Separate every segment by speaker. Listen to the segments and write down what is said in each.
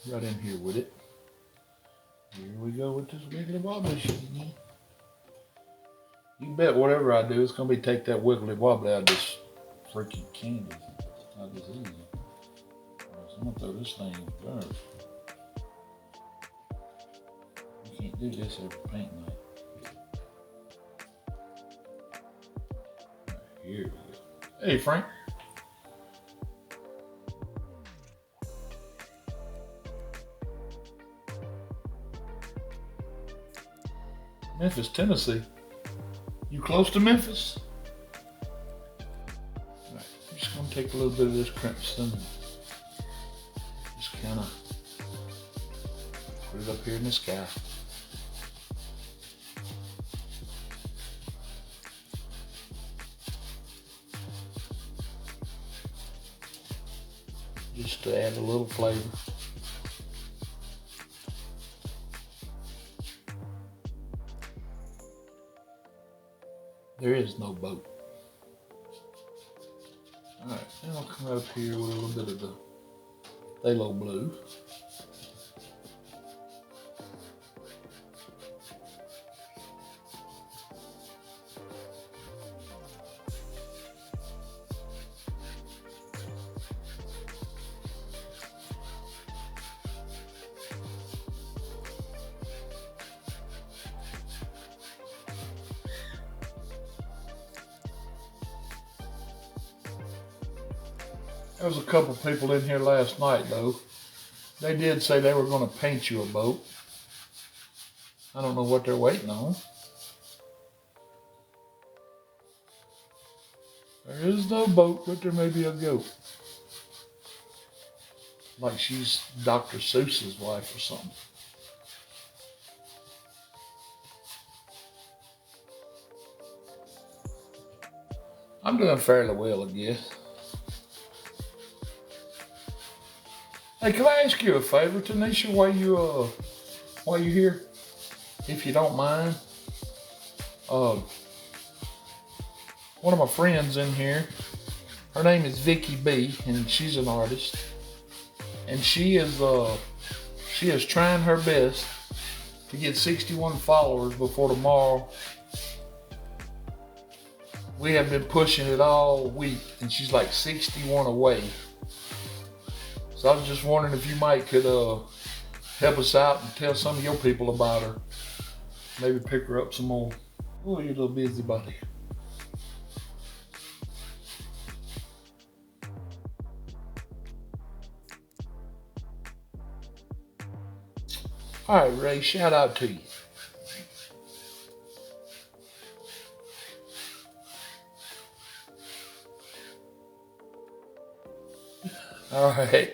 Speaker 1: right in here with it. Here we go with this wiggly wobbly shit again. You bet whatever I do, it's gonna be take that wiggly wobbly out of this freaking candy. It's not this easy. I'm gonna throw this thing in the garbage. You can't do this every paint night. Right, here we go. Hey, Frank. Memphis, Tennessee. You close to Memphis? Right, I'm just gonna take a little bit of this crimson and just kind of put it up here in the sky. Just to add a little flavor. There is no boat. Alright, then I'll come up here with a little bit of the phthalo blue. There was a couple people in here last night though. They did say they were going to paint you a boat. I don't know what they're waiting on. There is no boat, but there may be a goat. Like she's Dr. Seuss's wife or something. I'm doing fairly well, I guess. Hey, can I ask you a favor, Tanisha, while you're here? If you don't mind. One of my friends in here, her name is Vicky B, and she's an artist. And she is trying her best to get 61 followers before tomorrow. We have been pushing it all week, and she's like 61 away. So I was just wondering if you might could help us out and tell some of your people about her. Maybe pick her up some more. Oh, you little busybody. All right, Ray, shout out to you. All right.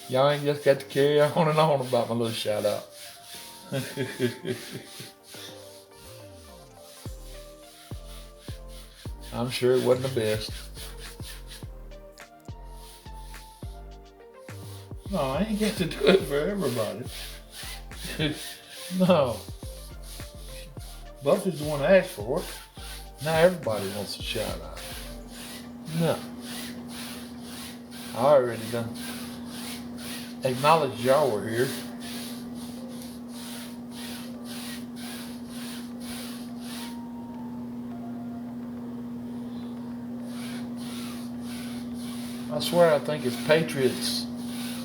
Speaker 1: Y'all ain't just got to carry on and on about my little shout out. I'm sure it wasn't the best. No, I ain't got to do it for everybody. No. Buffy's the one that asked for it. Now everybody wants a shout out. No. I already done acknowledged y'all were here. I swear I think it's Patriots'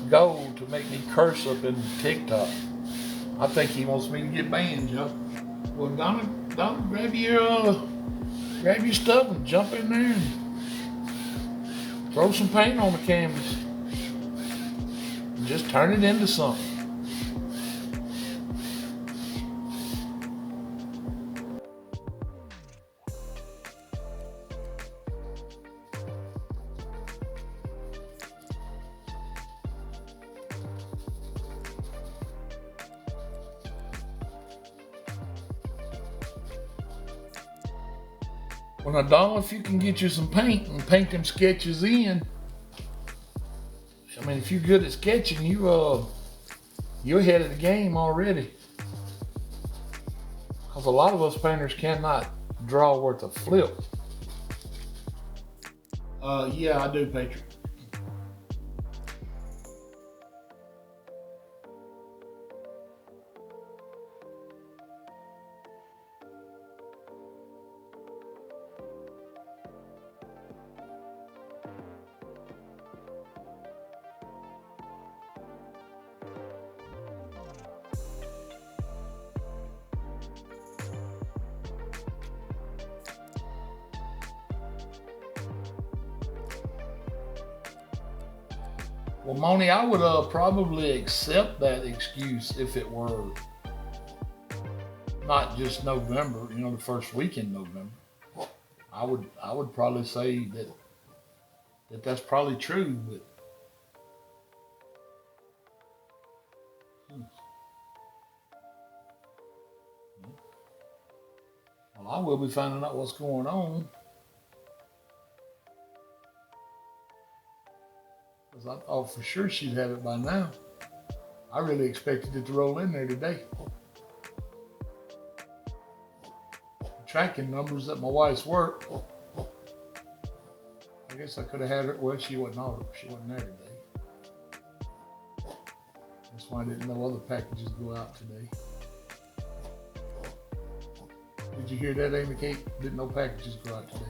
Speaker 1: goal to make me curse up in TikTok. I think he wants me to get banned, Joe. Well, don't grab your stuff and jump in there and throw some paint on the canvas. And just turn it into something. Well, now, Donald, if you can get you some paint and paint them sketches in, I mean, if you're good at sketching, you're ahead of the game already. Because a lot of us painters cannot draw worth a flip. Yeah, I do, Patriot. Well, Moni, I would probably accept that excuse if it were not just November, the first week in November. I would probably say that's probably true, but hmm, well, I will be finding out what's going on because I thought for sure she'd have it by now. I really expected it to roll in there today. Tracking numbers at my wife's work. I guess I could have had her. Well, she wasn't there today. That's why I didn't know other packages go out today. Did you hear that, Amy Kate? Didn't know packages go out today.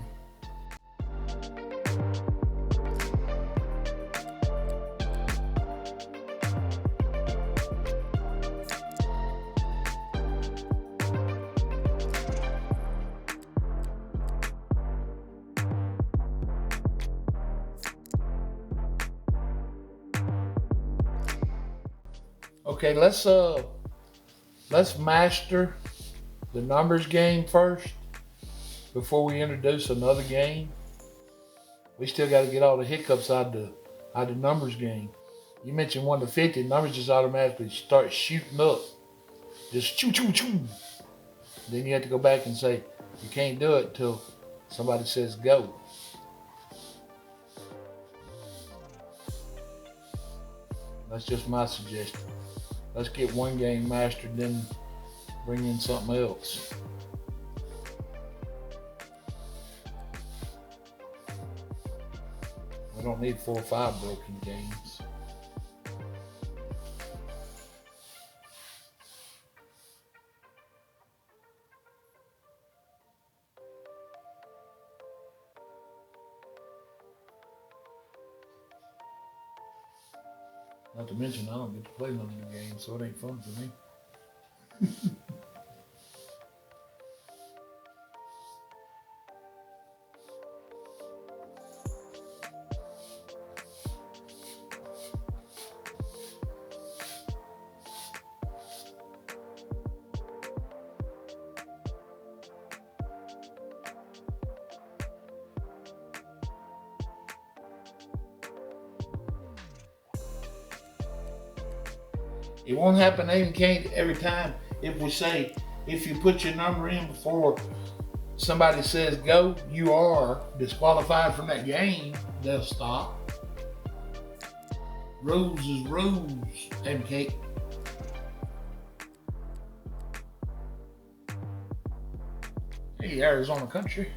Speaker 1: Okay, let's master the numbers game first before we introduce another game. We still got to get all the hiccups out of the numbers game. You mentioned 1 to 50, numbers just automatically start shooting up, just choo choo choo. Then you have to go back and say you can't do it till somebody says go. That's just my suggestion. Let's get one game mastered, then bring in something else. We don't need 4 or 5 broken games. Not to mention, I don't get to play none of the games, so it ain't fun for me. It won't happen every time if we say, if you put your number in before somebody says go, you are disqualified from that game, they'll stop. Rules is rules, MK. Hey, Arizona country.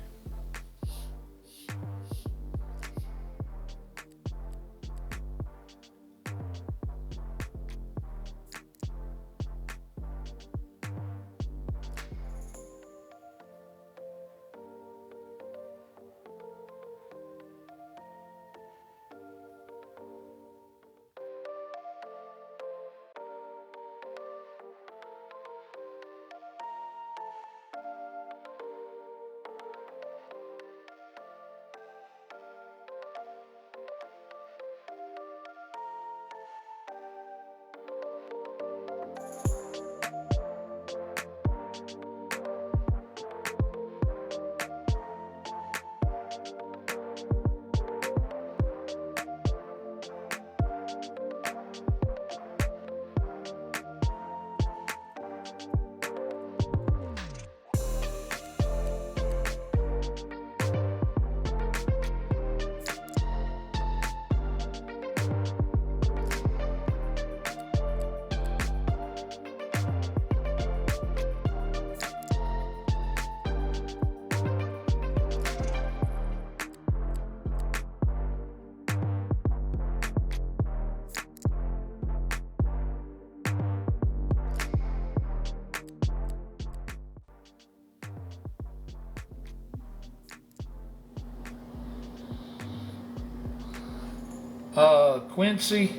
Speaker 1: Quincy,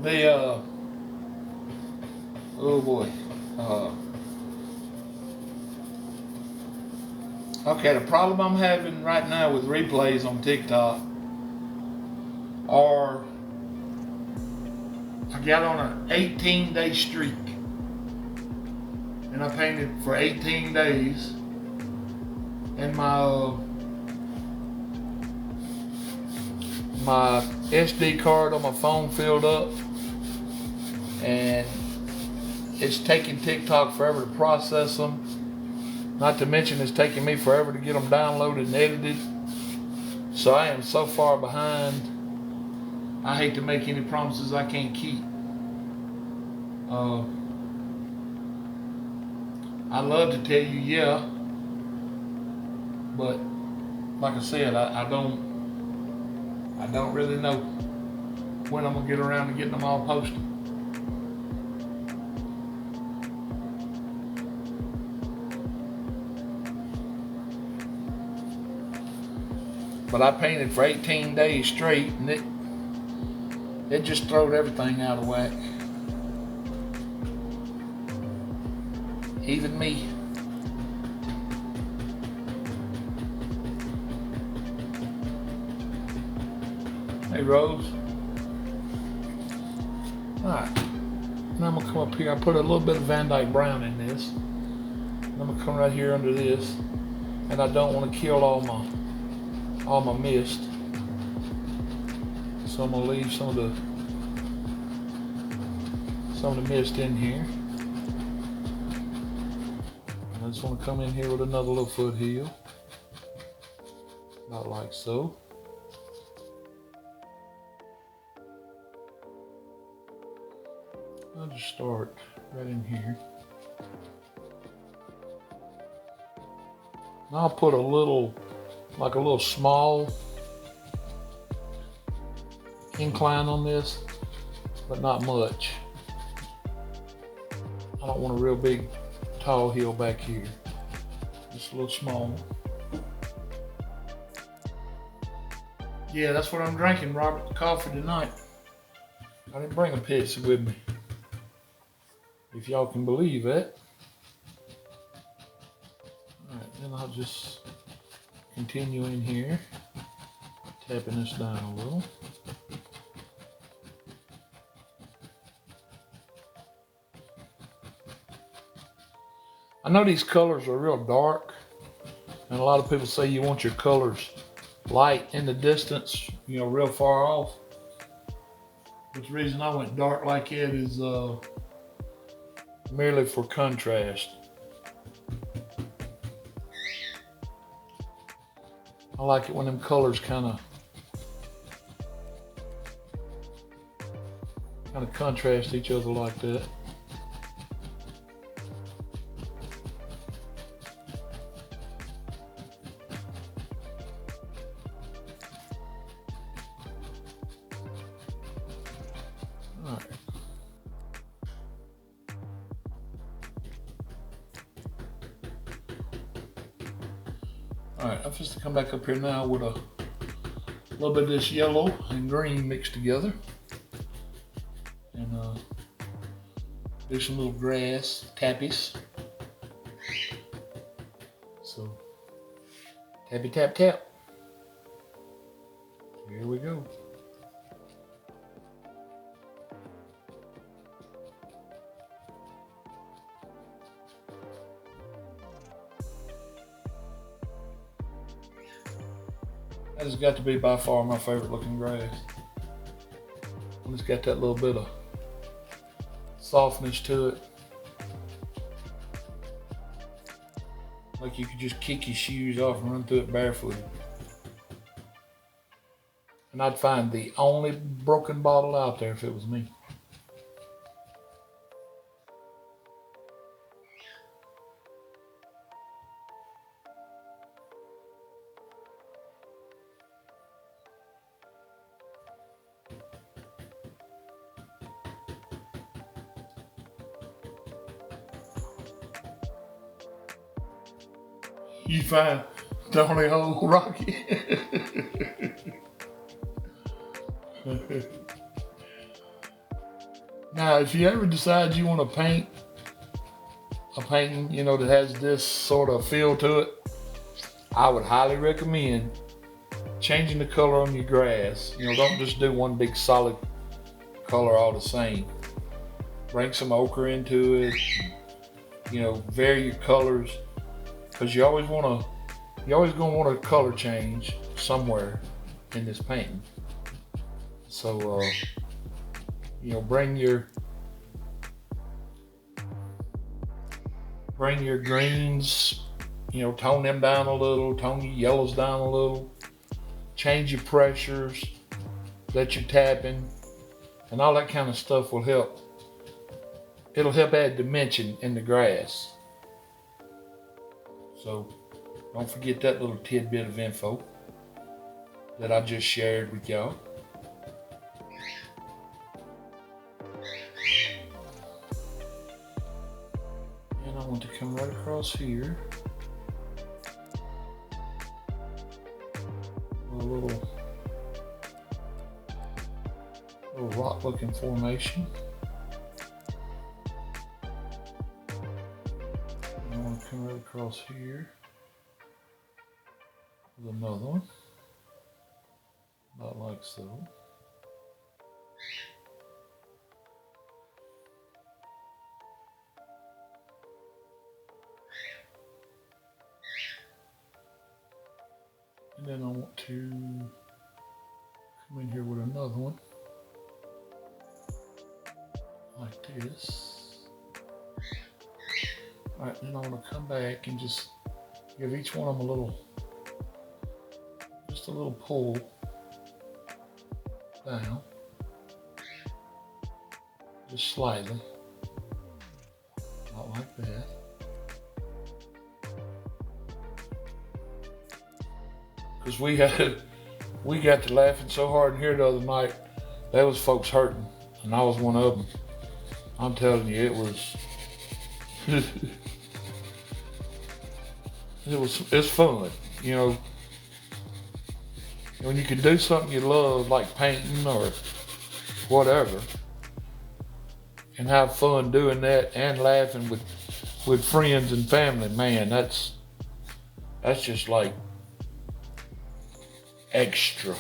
Speaker 1: the oh boy. Okay, the problem I'm having right now with replays on TikTok or I got on an 18-day streak and I painted for 18 days and my SD card on my phone filled up, and it's taking TikTok forever to process them. Not to mention it's taking me forever to get them downloaded and edited. So I am so far behind. I hate to make any promises I can't keep. I'd love to tell you yeah, but like I said, I don't really know when I'm gonna get around to getting them all posted. But I painted for 18 days straight, and it just throwed everything out of whack. Even me. Hey, Rose. Alright. Now I'm going to come up here. I put a little bit of Van Dyke Brown in this. And I'm going to come right here under this. And I don't want to kill all my mist. So I'm going to leave some of the mist in here. And I just want to come in here with another little foothill. About like so. I'll just start right in here. Now I'll put a little small incline on this, but not much. I don't want a real big tall hill back here. Just a little small. Yeah, that's what I'm drinking, Robert, coffee tonight. I didn't bring a Pepsi with me, if y'all can believe it. Alright, then I'll just continue in here, tapping this down a little. I know these colors are real dark, and a lot of people say you want your colors light in the distance, you know, real far off. But the reason I went dark like it is merely for contrast. I like it when them colors kind of contrast each other like that. Alright, I'm just to come back up here now with a little bit of this yellow and green mixed together. And do some little grass tappies. So, tappy tap tap. Here we go. That has got to be by far my favorite looking grass. And it's got that little bit of softness to it. Like you could just kick your shoes off and run through it barefooted. And I'd find the only broken bottle out there if it was me. You find the only hole, Rocky. Now, if you ever decide you want to paint a painting, you know, that has this sort of feel to it, I would highly recommend changing the color on your grass. Don't just do one big solid color all the same. Bring some ochre into it. Vary your colors, because you always gonna want a color change somewhere in this painting. So bring your greens, tone them down a little, tone your yellows down a little, change your pressures that you're tapping, and all that kind of stuff will help. It'll help add dimension in the grass. So don't forget that little tidbit of info that I just shared with y'all. And I want to come right across here. A little rock looking formation. And I want to come right across here with another one. Not like so. And then I want to come in here with another one, like this. All right, then I want to come back and just give each one of them just a little pull down, just slightly, not like that. Because we got to laughing so hard in here the other night. There was folks hurting, and I was one of them. I'm telling you, it was it's fun, when you can do something you love, like painting or whatever, and have fun doing that and laughing with friends and family. Man, that's just like extra.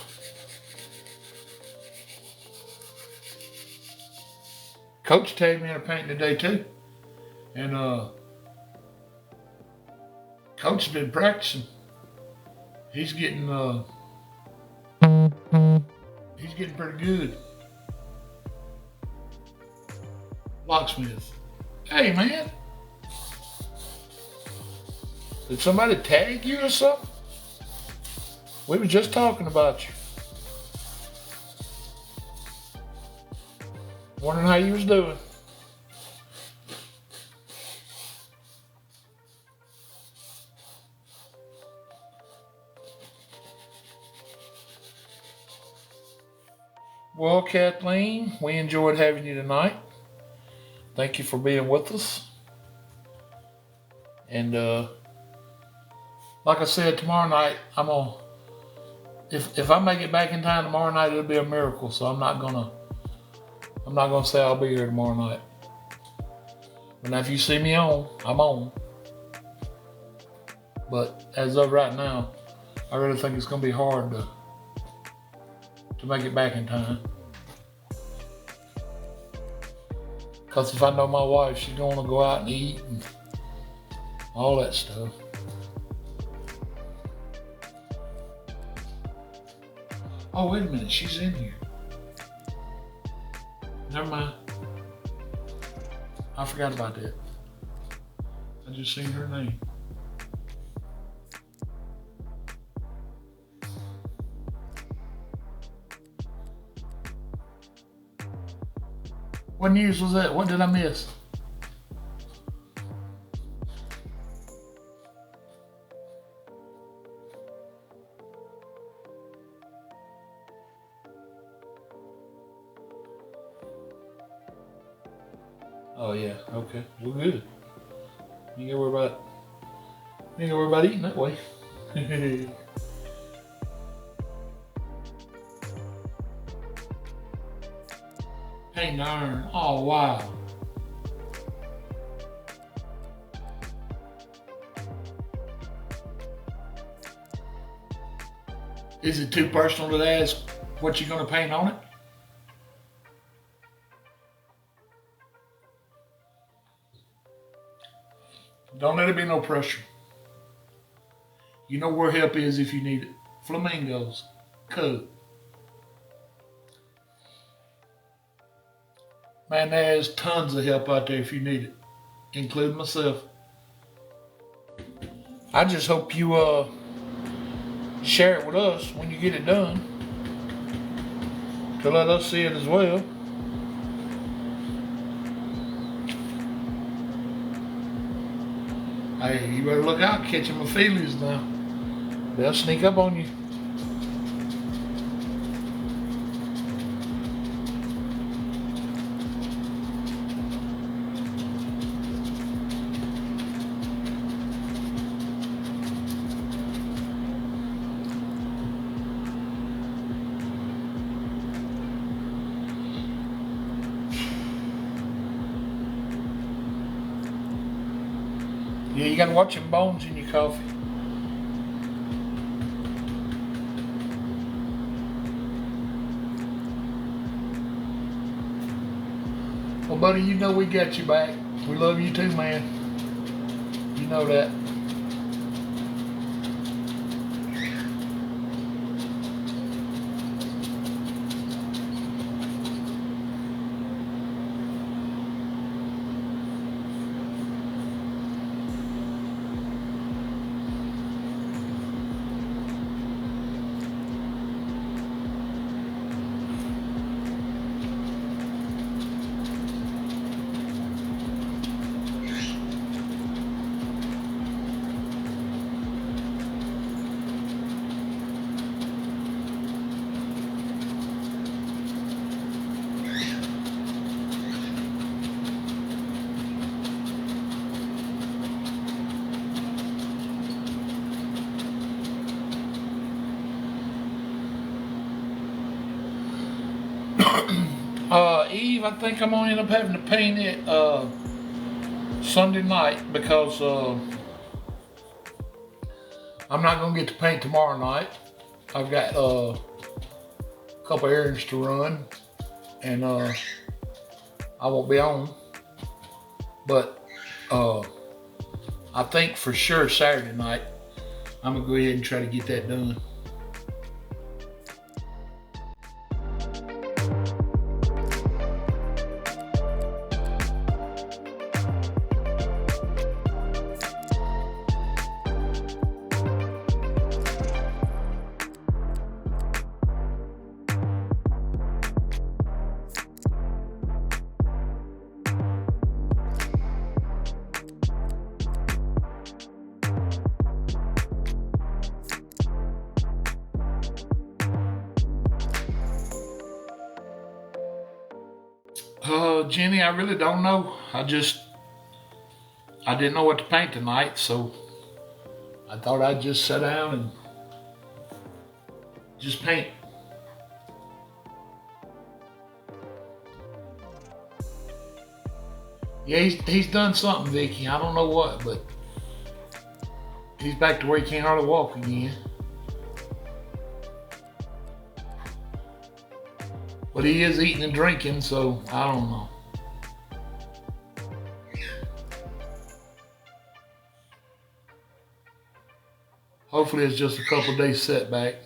Speaker 1: Coach tagged me in a painting today too, and Coach has been practicing. He's getting pretty good. Locksmith. Hey man, did somebody tag you or something? We were just talking about you. Wondering how you was doing. Well, Kathleen, we enjoyed having you tonight. Thank you for being with us. And like I said, tomorrow night if I make it back in time tomorrow night, it'll be a miracle. So I'm not gonna say I'll be here tomorrow night. But now if you see me on, I'm on. But as of right now, I really think it's gonna be hard to make it back in time. Because if I know my wife, she's gonna go out and eat and all that stuff. Oh, wait a minute, she's in here. Never mind. I forgot about that. I just seen her name. What news was that? What did I miss? Oh yeah, okay. We're good. You ain't gotta worry about eating that way. Hey darn. Oh wow. Is it too personal to ask what you're gonna paint on it? Don't let it be no pressure. You know where help is if you need it. Flamingos, code. Man, there's tons of help out there if you need it, including myself. I just hope you share it with us when you get it done to let us see it as well. Hey, you better look out catching my feelings now. They'll sneak up on you. Yeah, you gotta watch them bones in your coffee. Well, buddy, you know we got you back. We love you too, man. You know that. Eve, I think I'm gonna end up having to paint it Sunday night because I'm not gonna get to paint tomorrow night. I've got a couple errands to run, and I won't be on. But I think for sure Saturday night I'm gonna go ahead and try to get that done. Jenny, I really don't know. I didn't know what to paint tonight, so I thought I'd just sit down and just paint. Yeah, he's done something, Vicky. I don't know what, but he's back to where he can't hardly walk again. But he is eating and drinking, so I don't know. Hopefully it's just a couple of days setback.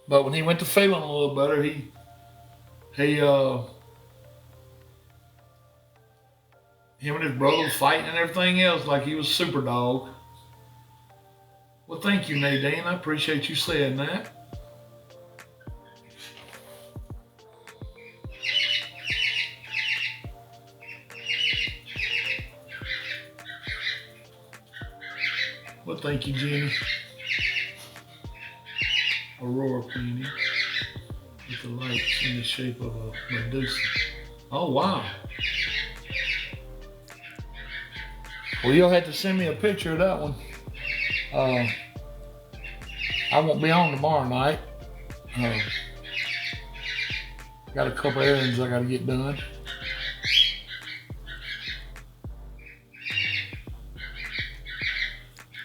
Speaker 1: But when he went to feeling a little better, he him and his brother was fighting and everything else like he was super dog. Well, thank you, Nadine. I appreciate you saying that. Well, thank you, Jenny. Aurora painting with the lights in the shape of a Medusa. Oh, wow. Well, you'll have to send me a picture of that one. I won't be on tomorrow night. Got a couple errands I got to get done.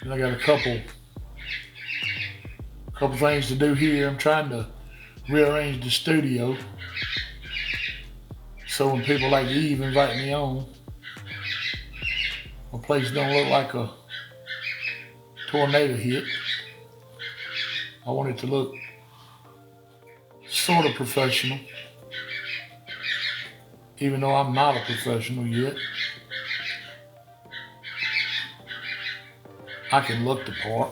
Speaker 1: I got a couple things to do here. I'm trying to rearrange the studio so when people like Eve invite me on, my place don't look like a tornado hit. I want it to look sort of professional, even though I'm not a professional yet. I can look the part.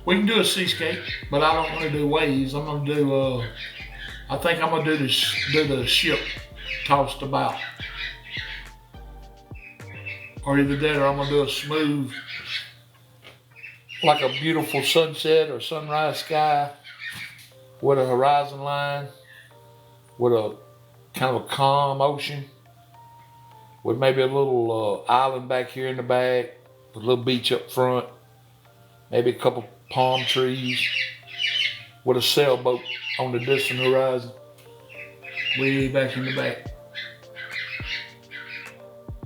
Speaker 1: We can do a seascape, but I don't want to do waves. I'm gonna do. I think I'm gonna do the ship tossed about, or either that, or I'm gonna do a smooth, like a beautiful sunset or sunrise sky with a horizon line, with a kind of a calm ocean, with maybe a little island back here in the back, a little beach up front, maybe a couple palm trees, with a sailboat on the distant horizon, way back in the back.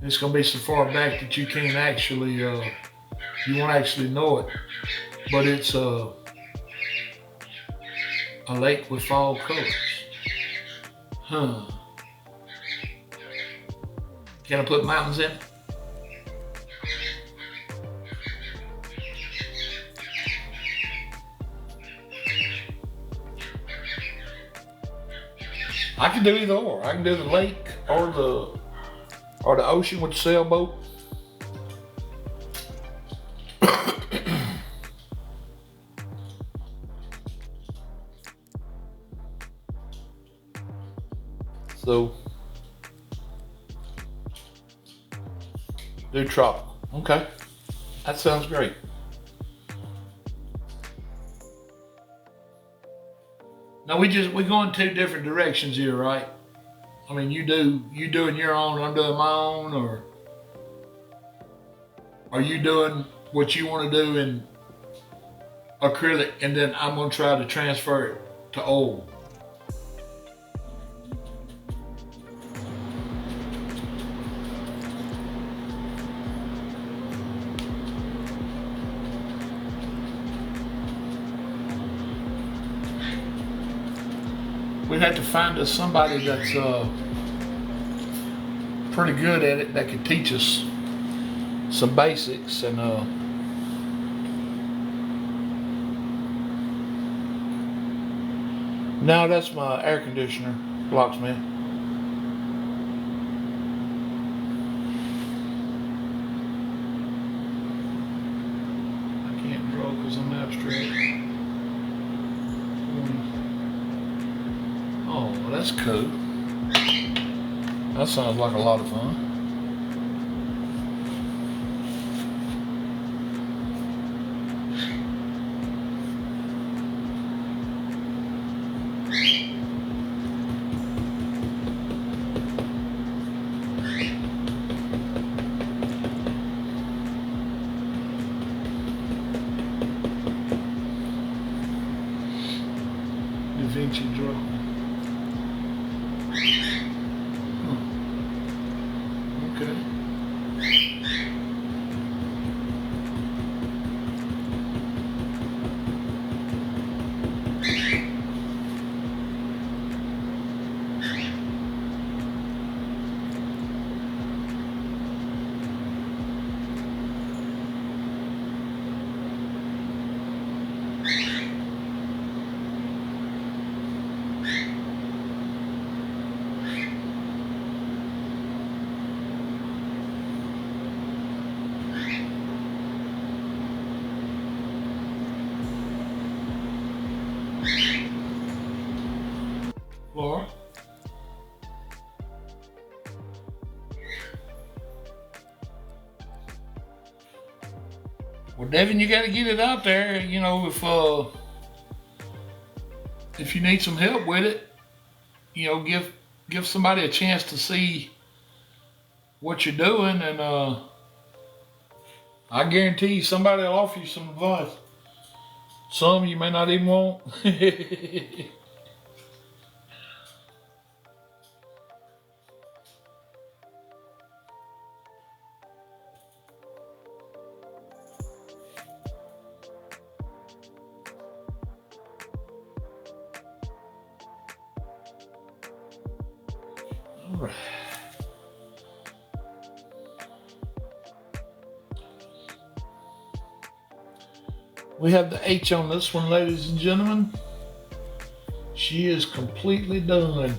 Speaker 1: It's gonna be so far back that you can't actually, you won't actually know it, but it's a lake with fall colors. Huh. Can I put mountains in? I can do either or. I can do the lake or the ocean with the sailboat. So, do tropical. Okay, that sounds great. Now we go in two different directions here, right? I mean, you doing your own, I'm doing my own, or are you doing what you want to do in acrylic, and then I'm gonna try to transfer it to oil? We'd have to find us somebody that's pretty good at it that could teach us some basics. And now that's my air conditioner, locksmith. I can't draw because I'm abstract. Oh, well, that's cool. That sounds like a lot of fun. Da Vinci draw. Okay. Laura? Well, Devin, you got to get it out there. You know, if you need some help with it, you know, give somebody a chance to see what you're doing, and I guarantee you somebody will offer you some advice. Some you may not even want. All right. We have the H on this one, ladies and gentlemen. She is completely done.